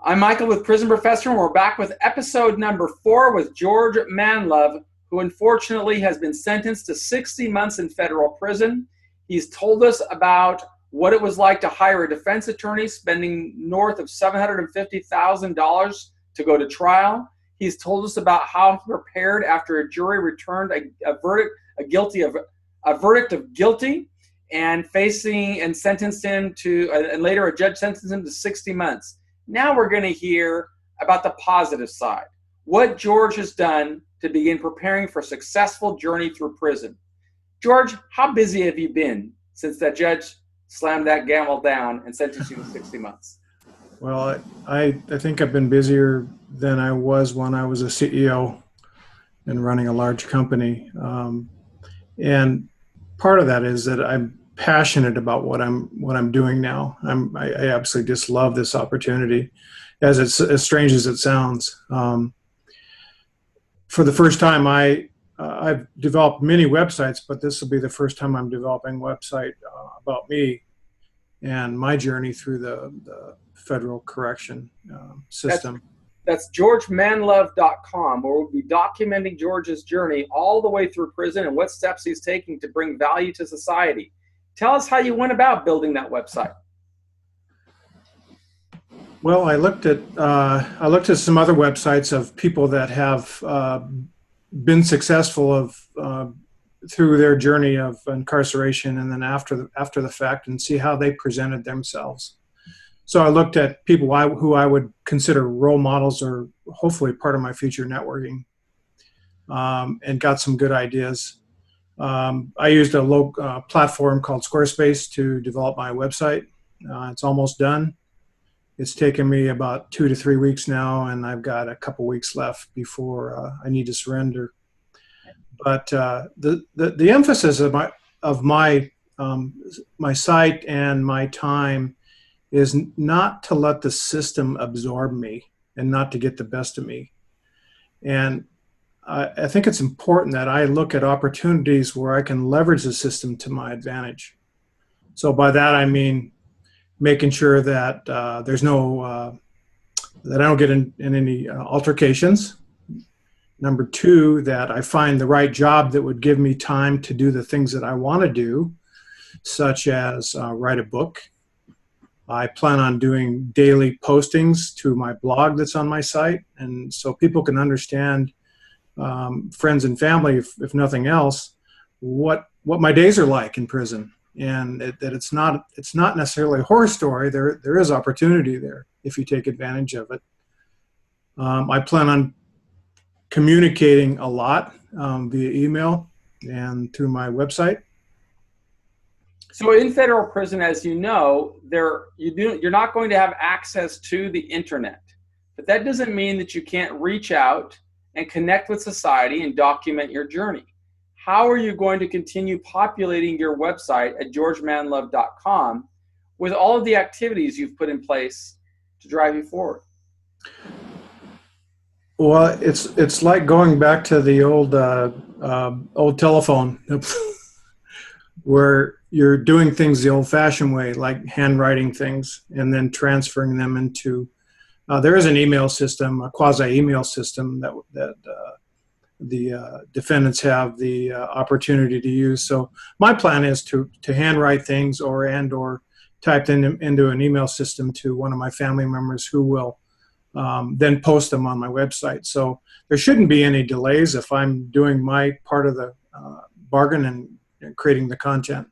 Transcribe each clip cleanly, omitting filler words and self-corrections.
I'm Michael with Prison Professor, and we're back with episode number 4 with George Manlove, who unfortunately has been sentenced to 60 months in federal prison. He's told us about what it was like to hire a defense attorney, spending north of $750,000 to go to trial. He's told us about how he prepared after a jury returned a verdict of guilty, and sentenced him to, and later a judge sentenced him to 60 months. Now we're going to hear about the positive side, what George has done to begin preparing for a successful journey through prison. George, how busy have you been since that judge slammed that gavel down and sentenced you to 60 months? Well, I think I've been busier than I was when I was a CEO and running a large company. And part of that is that I'm passionate about what I'm doing now. I absolutely just love this opportunity, as strange as it sounds. For the first time, I've developed many websites, but this will be the first time I'm developing a website about me and my journey through the federal correction system. That's georgemanlove.com, where we'll be documenting George's journey all the way through prison and what steps he's taking to bring value to society. Tell us how you went about building that website. Well, I looked at some other websites of people that have been successful through their journey of incarceration, and then after the fact, and see how they presented themselves. So I looked at people who I would consider role models, or hopefully part of my future networking, and got some good ideas. I used a local platform called Squarespace to develop my website. It's almost done. It's taken me about 2 to 3 weeks now, and I've got a couple weeks left before I need to surrender. But the emphasis of my site and my time is not to let the system absorb me and not to get the best of me. And I think it's important that I look at opportunities where I can leverage the system to my advantage. So by that I mean making sure that there's no that I don't get in any altercations. Number 2, that I find the right job that would give me time to do the things that I want to do, such as write a book. I plan on doing daily postings to my blog that's on my site, and so people can understand, friends and family, if nothing else, what my days are like in prison, and that it's not necessarily a horror story. There is opportunity there if you take advantage of it. I plan on communicating a lot via email and through my website. So in federal prison, as you know, you're not going to have access to the internet, but that doesn't mean that you can't reach out and connect with society and document your journey. How are you going to continue populating your website at georgemanlove.com with all of the activities you've put in place to drive you forward? Well, it's like going back to the old telephone where you're doing things the old-fashioned way, like handwriting things and then transferring them into. There is an email system, a quasi-email system that the defendants have the opportunity to use. So my plan is to handwrite things or type them into an email system to one of my family members, who will then post them on my website. So there shouldn't be any delays if I'm doing my part of the bargain and creating the content.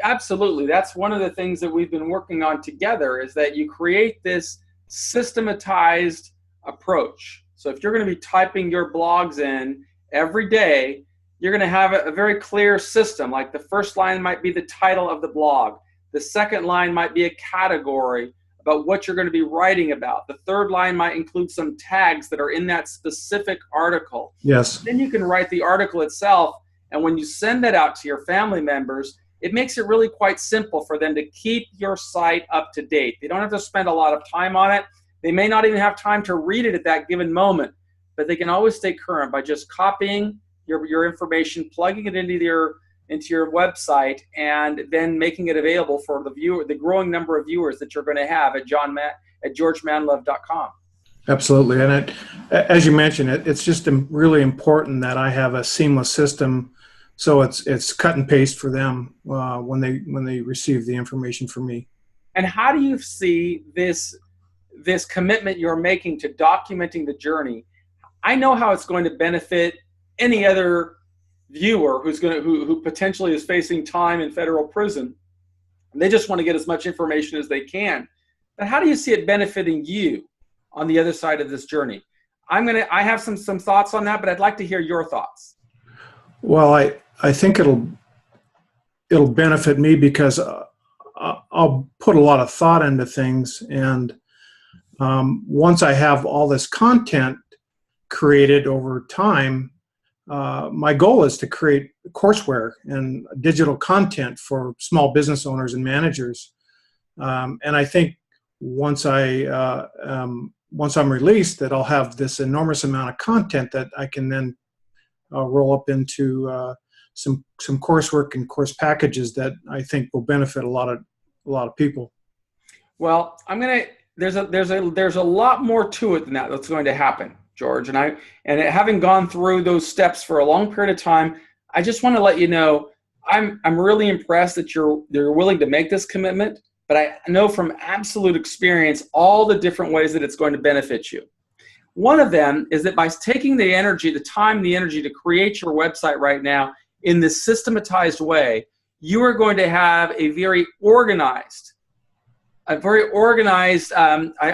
Absolutely. That's one of the things that we've been working on together, is that you create this systematized approach. So if you're going to be typing your blogs in every day, you're going to have a very clear system. Like the first line might be the title of the blog. The second line might be a category about what you're going to be writing about. The third line might include some tags that are in that specific article. Yes. Then you can write the article itself. And when you send that out to your family members, it makes it really quite simple for them to keep your site up to date. They don't have to spend a lot of time on it. They may not even have time to read it at that given moment, but they can always stay current by just copying your information, plugging it into your website, and then making it available for the growing number of viewers that you're going to have at at georgemanlove.com. Absolutely. And as you mentioned, it's just really important that I have a seamless system, so it's cut and paste for them when they receive the information from me. And how do you see this commitment you're making to documenting the journey? I know how it's going to benefit any other viewer who potentially is facing time in federal prison. And they just want to get as much information as they can. But how do you see it benefiting you on the other side of this journey? I have some thoughts on that, but I'd like to hear your thoughts. Well, I think it'll benefit me because I'll put a lot of thought into things, and once I have all this content created over time, my goal is to create courseware and digital content for small business owners and managers. And I think once I'm released, that I'll have this enormous amount of content that I can then roll up into some coursework and course packages that I think will benefit a lot of people. Well, there's a lot more to it than that's going to happen, George. And having gone through those steps for a long period of time, I just want to let you know I'm really impressed that you're willing to make this commitment. But I know from absolute experience all the different ways that it's going to benefit you. One of them is that by taking the energy to create your website right now in this systematized way, you are going to have a very organized, I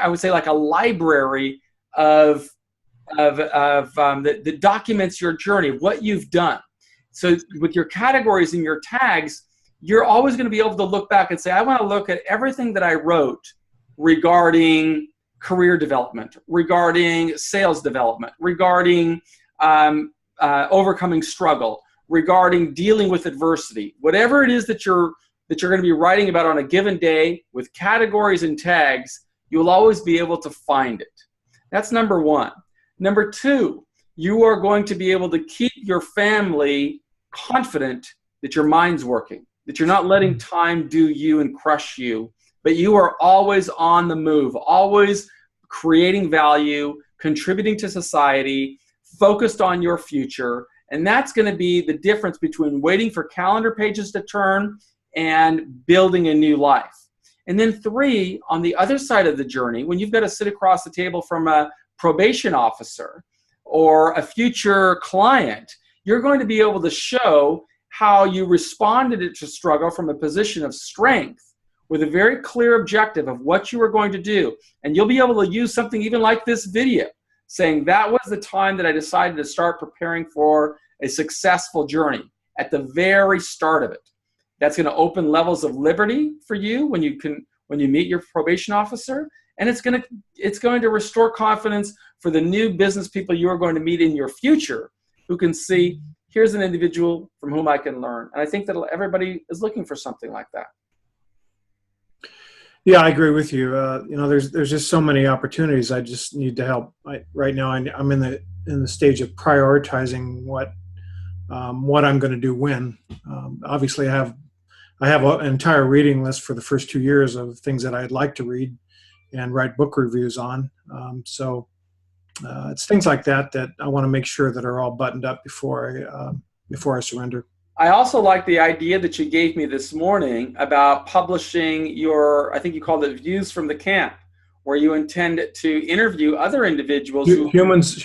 would say like a library that documents your journey, what you've done. So with your categories and your tags, you're always going to be able to look back and say, I want to look at everything that I wrote regarding career development, regarding sales development, regarding overcoming struggle, regarding dealing with adversity. Whatever it is that you're going to be writing about on a given day with categories and tags, you'll always be able to find it. That's number one. Number two, you are going to be able to keep your family confident that your mind's working, that you're not letting time do you and crush you, but you are always on the move, always creating value, contributing to society, focused on your future. And that's going to be the difference between waiting for calendar pages to turn and building a new life. And then three, on the other side of the journey, when you've got to sit across the table from a probation officer or a future client, you're going to be able to show how you responded to struggle from a position of strength with a very clear objective of what you were going to do. And you'll be able to use something even like this video, saying that was the time that I decided to start preparing for a successful journey at the very start of it. That's going to open levels of liberty for you when you meet your probation officer, and it's going to restore confidence for the new business people you are going to meet in your future, who can see, here's an individual from whom I can learn. And I think that everybody is looking for something like that. Yeah, I agree with you. There's just so many opportunities. I just need to help. Right now, I'm in the stage of prioritizing what I'm going to do when. Obviously, I have an entire reading list for the first 2 years of things that I'd like to read and write book reviews on. So it's things like that I want to make sure that are all buttoned up before I surrender. I also like the idea that you gave me this morning about publishing I think you called it Views from the Camp, where you intend to interview other individuals. Humans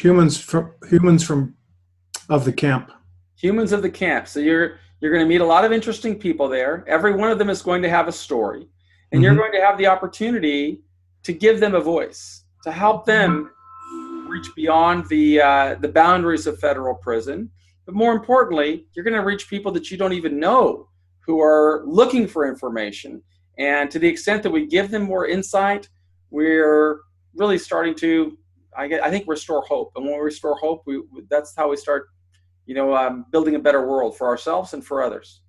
of the camp. Humans of the camp. So you're going to meet a lot of interesting people there. Every one of them is going to have a story. And you're going to have the opportunity to give them a voice, to help them reach beyond the boundaries of federal prison. But more importantly, you're going to reach people that you don't even know who are looking for information. And to the extent that we give them more insight, we're really starting to, I think, restore hope. And when we restore hope, that's how we start, building a better world for ourselves and for others.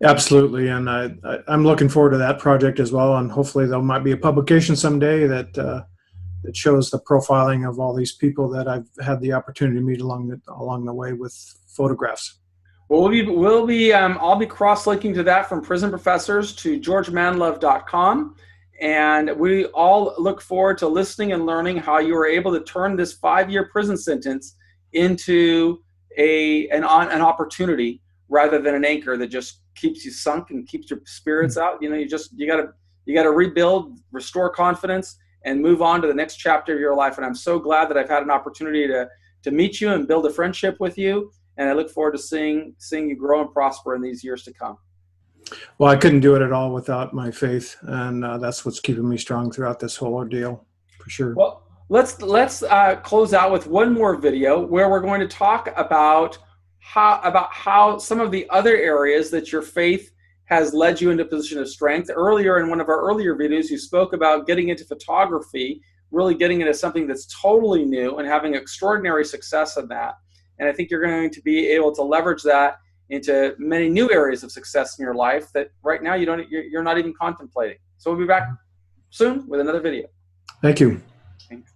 Absolutely. And I'm looking forward to that project as well. And hopefully there might be a publication someday that shows the profiling of all these people that I've had the opportunity to meet along the way with photographs. Well, I'll be cross-linking to that from Prison Professors to georgemanlove.com. And we all look forward to listening and learning how you were able to turn this 5-year prison sentence into an opportunity rather than an anchor that just keeps you sunk and keeps your spirits out. You know, you gotta rebuild, restore confidence, and move on to the next chapter of your life. And I'm so glad that I've had an opportunity to meet you and build a friendship with you. And I look forward to seeing you grow and prosper in these years to come. Well, I couldn't do it at all without my faith, and that's what's keeping me strong throughout this whole ordeal, for sure. Well, let's close out with one more video where we're going to talk about how some of the other areas that your faith has led you into a position of strength. Earlier in one of our earlier videos, you spoke about getting into photography, really getting into something that's totally new and having extraordinary success in that. And I think you're going to be able to leverage that into many new areas of success in your life that right now you're not even contemplating. So we'll be back soon with another video. Thank you. Thanks.